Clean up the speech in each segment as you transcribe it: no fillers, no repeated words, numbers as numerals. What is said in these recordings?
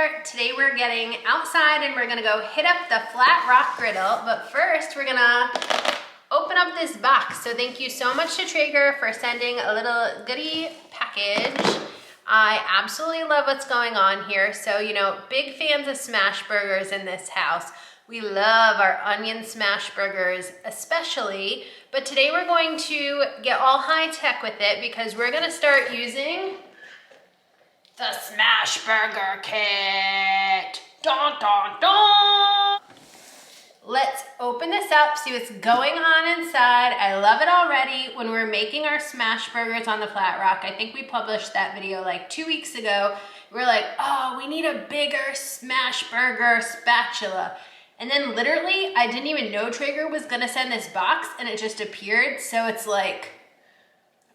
here. Today we're getting outside and we're gonna go hit up the Flatrock griddle, but first we're gonna open up this box. So thank you so much to Traeger for sending a little goodie package. I absolutely love what's going on here. So, you know, big fans of smash burgers in this house. We love our onion smash burgers especially, but today we're going to get all high tech with it because we're gonna start using the smash burger kit. Dun, dun, dun. Let's open this up, see what's going on inside. I love it already. When we're making our smash burgers on the Flatrock, I think we published that video like 2 weeks ago. We're like, oh, we need a bigger smash burger spatula. And then literally, I didn't even know Traeger was gonna send this box and it just appeared. So it's like,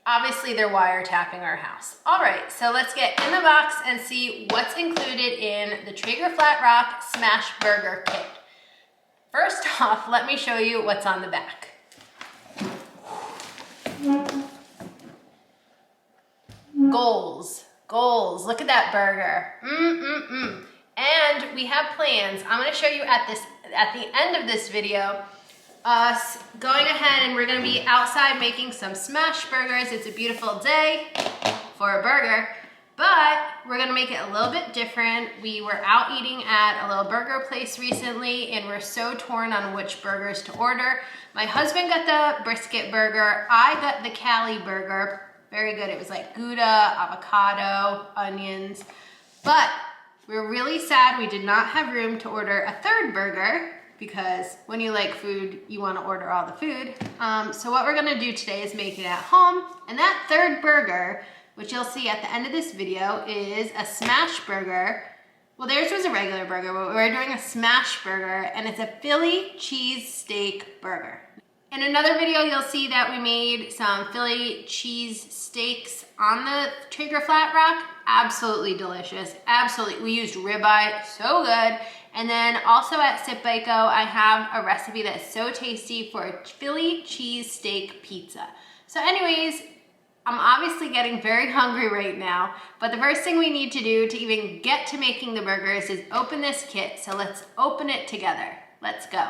obviously they're wiretapping our house. All right, so let's get in the box and see what's included in the Traeger Flatrock Smash Burger Kit. First off, let me show you what's on the back. Goals, goals, look at that burger. And we have plans. I'm gonna show you at the end of this video, us going ahead and we're gonna be outside making some smash burgers. It's a beautiful day for a burger, but we're gonna make it a little bit different. We were out eating at a little burger place recently and we're so torn on which burgers to order. My husband got the brisket burger. I got the Cali burger. Very good. It was like Gouda, avocado, onions, but we're really sad we did not have room to order a third burger because when you like food, you want to order all the food. So what we're gonna do today is make it at home. And that third burger, which you'll see at the end of this video, is a smash burger. Well, theirs was a regular burger, but we're doing a smash burger and it's a Philly cheesesteak burger. In another video, you'll see that we made some Philly cheese steaks on the Traeger Flatrock. Absolutely delicious, absolutely. We used ribeye, so good. And then also at Sitbaiko, I have a recipe that's so tasty for a Philly cheese steak pizza. So anyways, I'm obviously getting very hungry right now, but the first thing we need to do to even get to making the burgers is open this kit. So let's open it together. Let's go.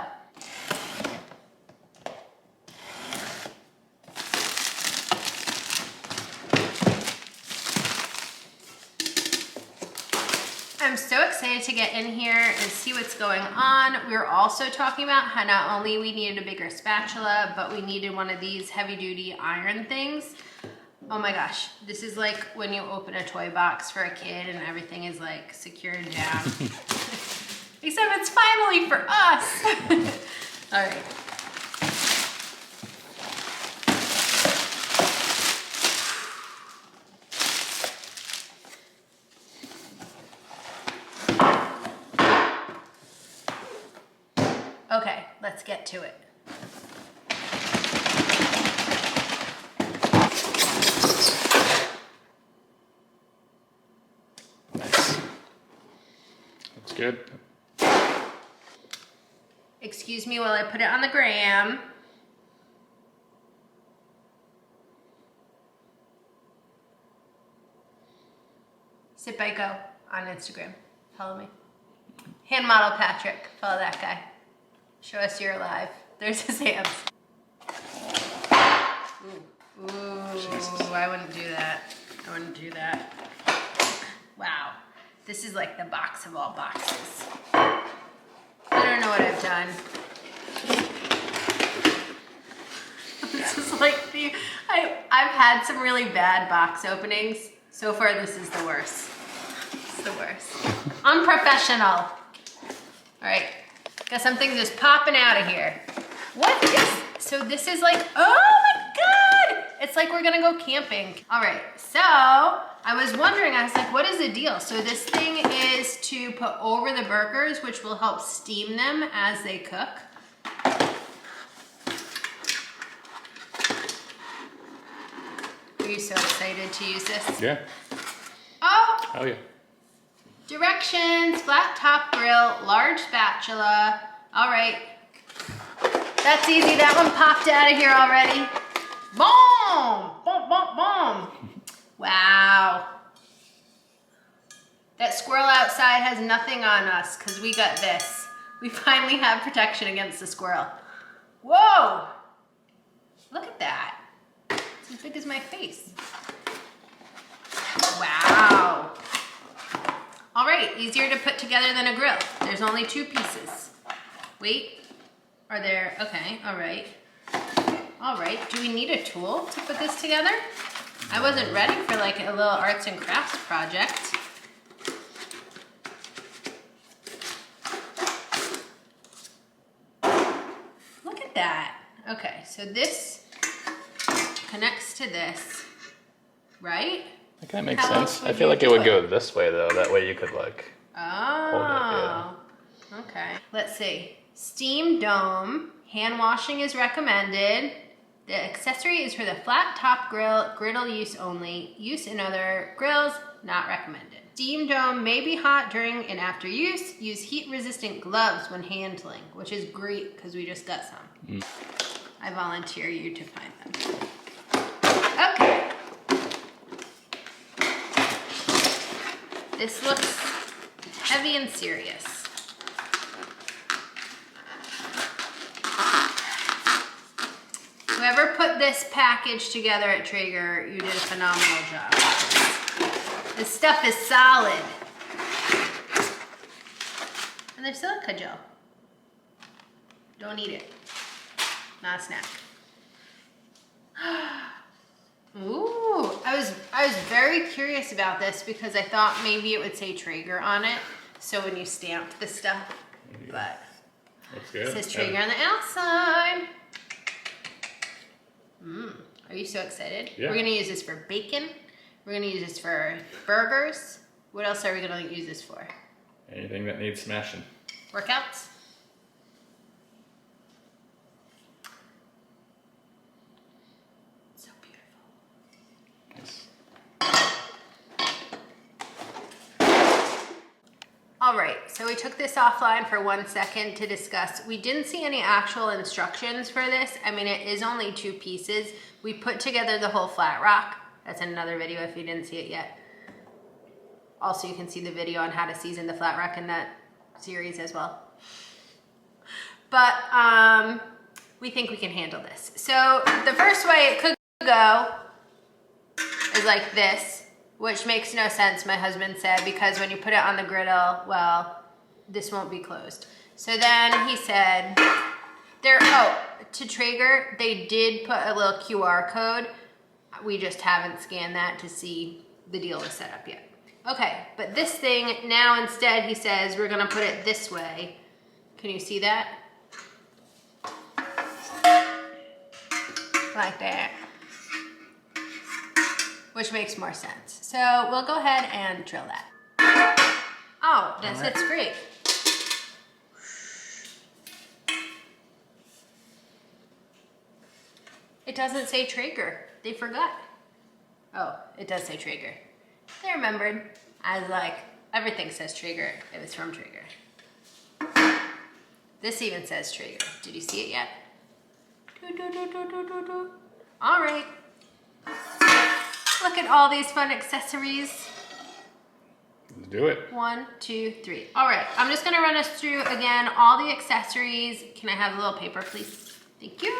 I'm so excited to get in here and see what's going on. We were also talking about how not only we needed a bigger spatula, but we needed one of these heavy duty iron things. Oh my gosh, this is like when you open a toy box for a kid and everything is like secured down. Except it's finally for us. All right. Okay, let's get to it. Nice. Looks good. Excuse me while I put it on the gram. Sitbaiko on Instagram. Follow me. Hand model Patrick. Follow that guy. Show us you're alive. There's his hands. Ooh, Jesus. I wouldn't do that. I wouldn't do that. Wow, this is like the box of all boxes. I don't know what I've done. This is like I've had some really bad box openings. So far, this is the worst. It's the worst. Unprofessional. All right. Got something just popping out of here. What is, so this is like, oh my God. It's like we're gonna go camping. All right, so I was wondering, I was like, what is the deal? So this thing is to put over the burgers, which will help steam them as they cook. Are you so excited to use this? Yeah. Oh yeah. Directions, flat top grill, large spatula. All right, that's easy. That one popped out of here already. Boom, boom, boom, boom. Wow. That squirrel outside has nothing on us because we got this. We finally have protection against the squirrel. Whoa! Look at that. It's as big as my face. Wow. All right, easier to put together than a grill. There's only 2 pieces. Wait, are there, okay, all right. All right, do we need a tool to put this together? I wasn't ready for like a little arts and crafts project. Look at that. Okay, so this connects to this, right? That kind of makes sense. I feel like it would go this way though. That way you could like hold it. Yeah. Okay. Let's see. Steam dome. Hand washing is recommended. The accessory is for the flat top griddle use only. Use in other grills, not recommended. Steam dome may be hot during and after use. Use heat resistant gloves when handling, which is great because we just got some. I volunteer you to find them. Okay. This looks heavy and serious. Whoever put this package together at Traeger, you did a phenomenal job. This stuff is solid. And there's silica gel. Don't eat it. Not a snack. Ooh, I was very curious about this because I thought maybe it would say Traeger on it. So when you stamped the stuff, but Looks good. it says Traeger on the outside. Are you so excited? Yeah. We're gonna use this for bacon. We're gonna use this for burgers. What else are we gonna use this for? Anything that needs smashing. Workouts? So beautiful. Nice. All right, so we took this offline for 1 second to discuss. We didn't see any actual instructions for this. I mean, it is only 2 pieces. We put together the whole Flatrock. That's in another video if you didn't see it yet. Also, you can see the video on how to season the Flatrock in that series as well. But we think we can handle this. So the first way it could go is like this. Which makes no sense, my husband said, because when you put it on the griddle, well, this won't be closed. So then he said, to Traeger, they did put a little QR code. We just haven't scanned that to see the deal is set up yet. Okay, but this thing, now instead he says, we're gonna put it this way. Can you see that? Like that. Which makes more sense. So we'll go ahead and drill that. Oh, that's great. It doesn't say Traeger. They forgot. Oh, it does say Traeger. They remembered. I was like, everything says Traeger. It was from Traeger. This even says Traeger. Did you see it yet? All right. Look at all these fun accessories. Let's do it. 1, 2, 3. All right, I'm just gonna run us through again all the accessories. Can I have a little paper, please? Thank you.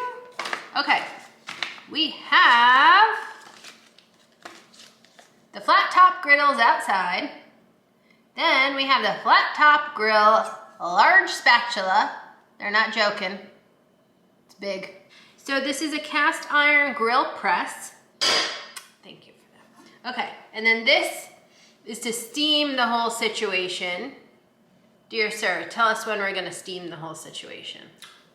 Okay, we have the flat top griddles outside. Then we have the flat top grill large spatula. They're not joking. It's big. So this is a cast iron grill press. Thank you for that. Okay, and then this is to steam the whole situation. Dear sir, tell us when we're gonna steam the whole situation.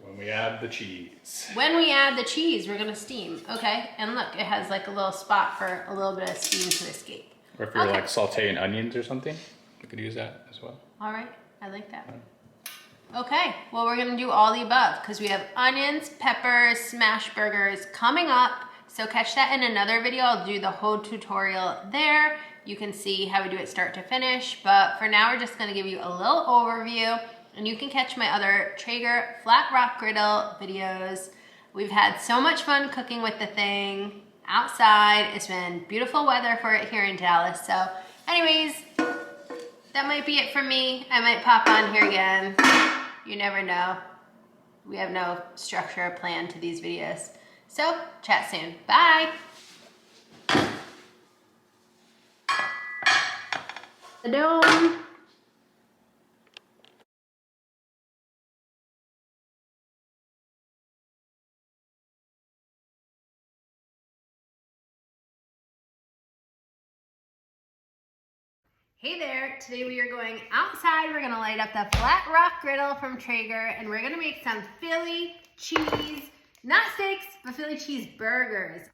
When we add the cheese. When we add the cheese, we're gonna steam. Okay, and look, it has like a little spot for a little bit of steam to escape. Or if you're like sauteing onions or something, you could use that as well. All right, I like that. Okay, well we're gonna do all the above because we have onions, peppers, smash burgers coming up. So catch that in another video. I'll do the whole tutorial there. You can see how we do it start to finish, but for now we're just gonna give you a little overview, and you can catch my other Traeger Flatrock griddle videos. We've had so much fun cooking with the thing outside. It's been beautiful weather for it here in Dallas. So anyways, that might be it for me. I might pop on here again. You never know. We have no structure or plan to these videos. So, chat soon. Bye. The dome. Hey there, today we are going outside. We're gonna light up the Flatrock griddle from Traeger and we're gonna make some Philly cheese, not steaks, but Philly cheese burgers.